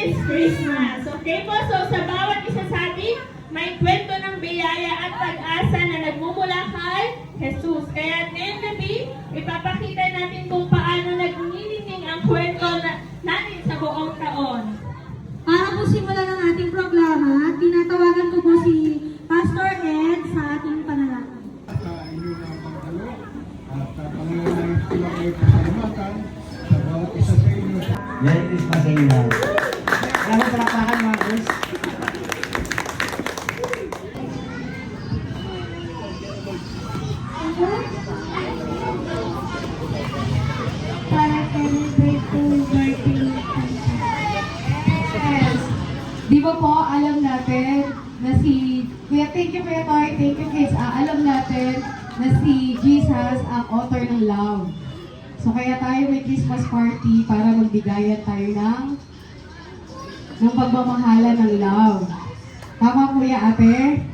is Christmas. Okay po? So sa bawat isa sa atin, may kwento ng biyaya at pag-asa na nagmumula kay Jesus. Kaya ngayong gabi, ipapakita natin kung paano nagniningning ang kwento natin sa buong taon. Para po simulan ang ating programa, tinatawagan ko po si Pastor Ed sa ating panalangin. Sa inyo ng pagdalo at Panginoon ay sila kayo pasalamatan sa bawat isa sa inyo. Merry Christmas sa inyo. Kaya palakpakan mga boys. Para celebrate po birthday. Yes. Di ba po, alam natin na si Kuya, thank you Kuya Toy, thank you kids. Alam natin na si Jesus ang author ng love. So kaya tayo may Christmas party para magbigayan tayo ng pagmamahala ng love. Tama Kuya Ate?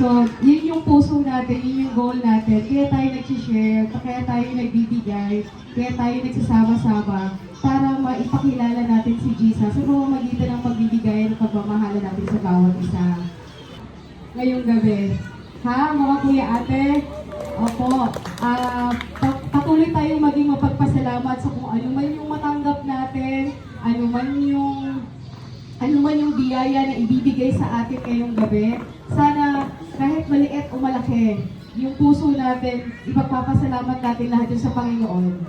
So, yun yung puso natin, yun yung goal natin. Kaya tayo nag-share, kaya tayo nagbibigay, kaya tayo nagsasama-sama para maipakilala natin si Jesus sa pamamagitan ng pagbibigay at pagmamahala natin sa bawat isa. Ngayong gabi. Ha, mga Kuya Ate? Opo. Patuloy tayong maging mapagpasalamat sa kung ano man yung matanggap natin, ano man yung biyaya na ibibigay sa atin ngayong gabi. Sana kahit maliit o malaki, yung puso natin, ipagpapasalamat natin lahat yun sa Panginoon.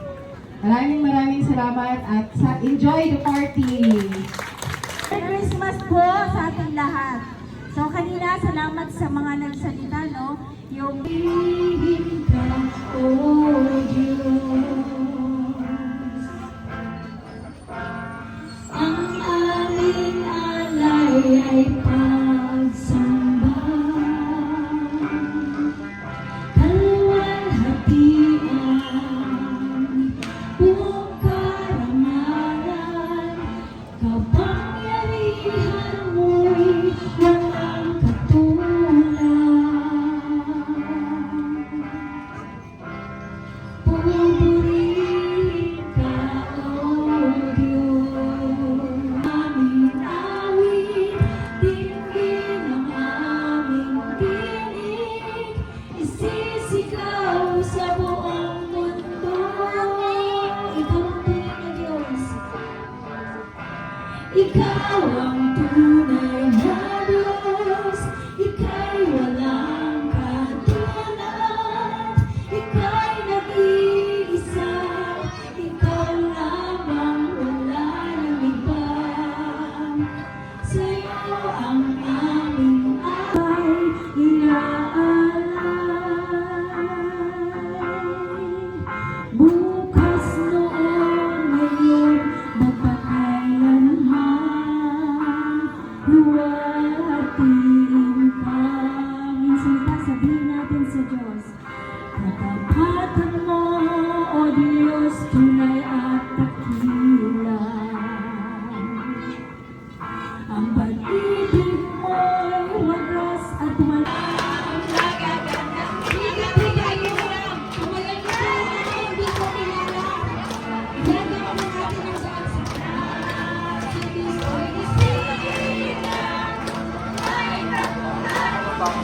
Maraming salamat at enjoy the party! Merry Christmas po sa ating lahat. So kanina, salamat sa mga nagsalita, no? Yung Ibig ka, O Diyos, ang aming alay ay pagsamba, kalwalhatian, buong karangalan, kapangyarihan mo'y walang katulad. Pumupuri ka, O Diyos, aming awit, tingin ang aming tinig, isisigaw sa buong mundo. Ikaw ang tunay na Diyos. Ikaw ang tunay na Diyos. Ika'y walang katulad. Ika'y nag-iisa. Ikaw lamang, wala nang iba. Sa'yo ang aming ay inaalay. Bukas noon, ngayon, magpakailanman, luwalhatiin ka. Minsan pa sabihin natin sa Diyos, katapatan mo, O Diyos, tunay at dakila. Ang pag-ibig mo'y wagas at walang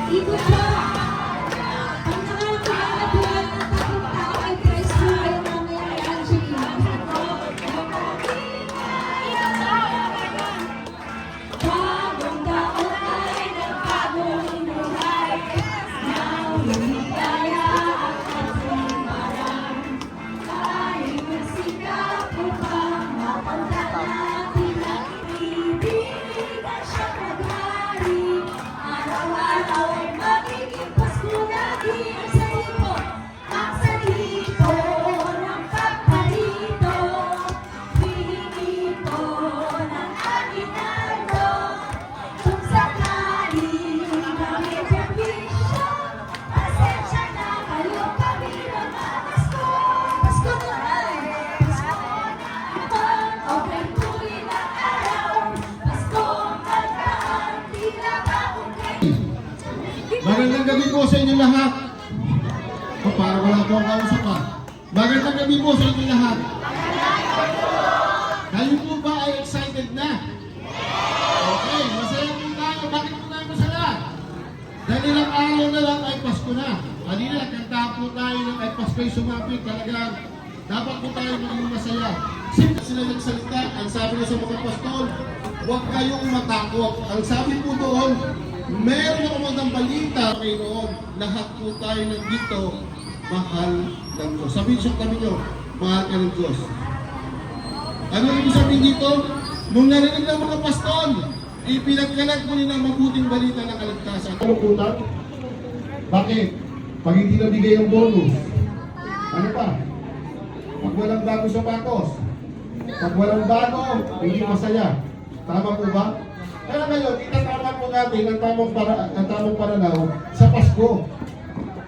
ikot mo! Ang nakakalabuhan ng tatlong tao ay Christ mo ay mamaya ay Angelina. Bagong taon ay nagbagong buhay. Nawinigaya ang kasimarang. Tayo magsikap upang mapantan natin ang ibig at siyang naghari. Araw-araw ay magiging Pasko lagi ang salito, ang salito ng pagparito, hihingi ko ng aginaldo, kung sakaling kami perwisyo, pasensya na kayo kami ng Pasko. Pasko naman, Pasko naman, okay tuloy na araw, Pasko ang pagkaan, tila bagong kayo. Magandang gabi po sa inyo lahat. O, para wala po ang kausap pa. Magandang gabi po sa inyo lahat. Kayo po ba ay excited na? Dahil ilang araw na lang ay Pasko na. Kanina, kanta po tayo ng ay Pasko'y sumapit. Talagang dapat po tayo maging masaya. Simple sila nagsalita. Ang sabi na sa mga pastol, huwag kayong matakot. Ang sabi po doon, meron ako magandang balita Panginoon. Lahat po tayo nandito, mahal ng Diyos. Sabihin siya kami nyo, mahal ka ng Diyos. Ano ibig sabihin dito? Nung narinig ng mga pastol, ipinagkalat mo nila ang mabuting balita ng kaligtasan. Ano po na? Bakit? Pag hindi nabigay ang bonus, ano pa? Pag walang bago sapatos, pag walang bago, hindi masaya. Tama po ba? Kaya ngayon, itatama po natin ang tamang pananaw sa Pasko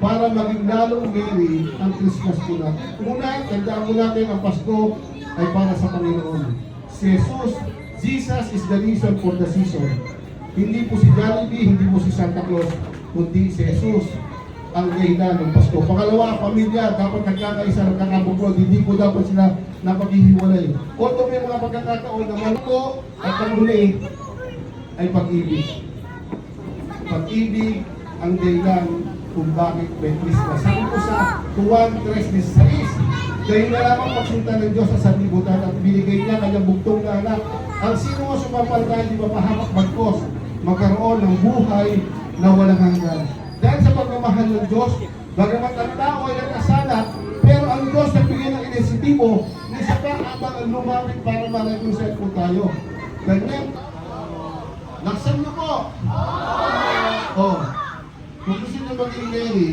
para maging lalong merry ang Christmas po natin. Una, tandaan po natin ang Pasko ay para sa Panginoon. Si Jesus is the reason for the season. Hindi po si Jollibee, hindi po si Santa Claus, kundi si Jesus ang dahilan ng Pasko. Pangalawa, pamilya, dapat nagkakaisa, nagkakabuklod, hindi po dapat sila napaghihiwalay. Although may mga pagkakataon naman po, at ang huli ay pag-ibig. Pag-ibig ang dahilan kung bakit may Christmas. Sabi po sa Juan 3:16, dahil na lamang pagsinta ng Diyos sa sanlibutan at binigay niya kanyang bugtong na anak. Ang sino mo sumampalatayan, di mapahamak bagkos, magkaroon ng buhay na walang hanggan. Dahil sa pagmamahal ng Diyos, bagamat ang tao ay nagkasala, pero ang Diyos na bigyan ng inisitibo, na isa pa ang lumapit para ma-reconcile po tayo. Ganyan. Laksan niyo po! Oh. Kung gusto niyo maging merry,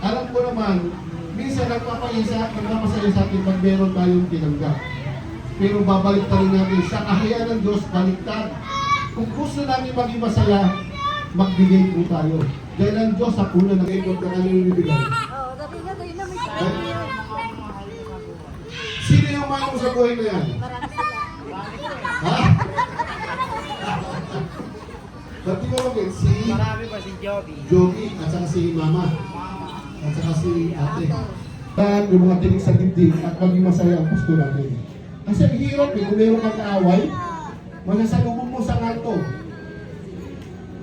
alam ko naman, minsan nagpapasaya sa atin pag meron tayong tinanggap. Pero babalik pa rin natin sa kahayaan ng Diyos, baliktad. Kung gusto natin maging masaya, magbigay po tayo. Dahil ang Diyos sa puna ng ikot na kanyang bibigay. Sino yung mahal mo sa buhay na yan? Ha? Ba't di mo magin? Marami pa si Joby. Joby, at saka si Mama. At saka si Ate. At yung mga tinig sa dibdib at maging masaya ang Pasko natin. Kasi ang hirap eh, kung meron kang kaaway, masasalubong mo sa kanto.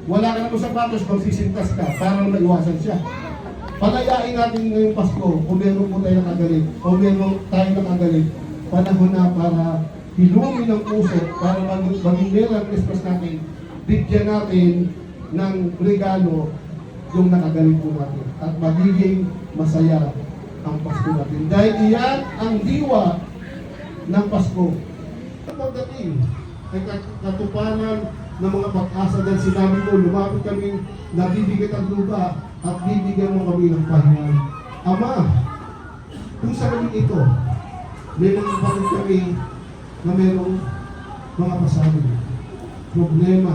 Wala ka naman sapatos, magsisintas ka para maiwasan siya. Palayain natin ngayong Pasko, kung meron po tayo nakagalit, o meron tayo nakagalit, panahon na para hilungin ang puso, para maging meron ang Christmas natin, bigyan natin ng regalo yung nakagalit po natin at magiging masaya ang Pasko natin. Dahil iyan ang diwa ng Pasko. Pagdating ay katuparan ng mga pag-asa dahil sinabi mo, lumapit kami, nabibigyan ang lupa at bibigyan mo kami ng pahingan. Ama, kung sa galing ito, may mga kapatid kami na mayroong mga pasabi, problema,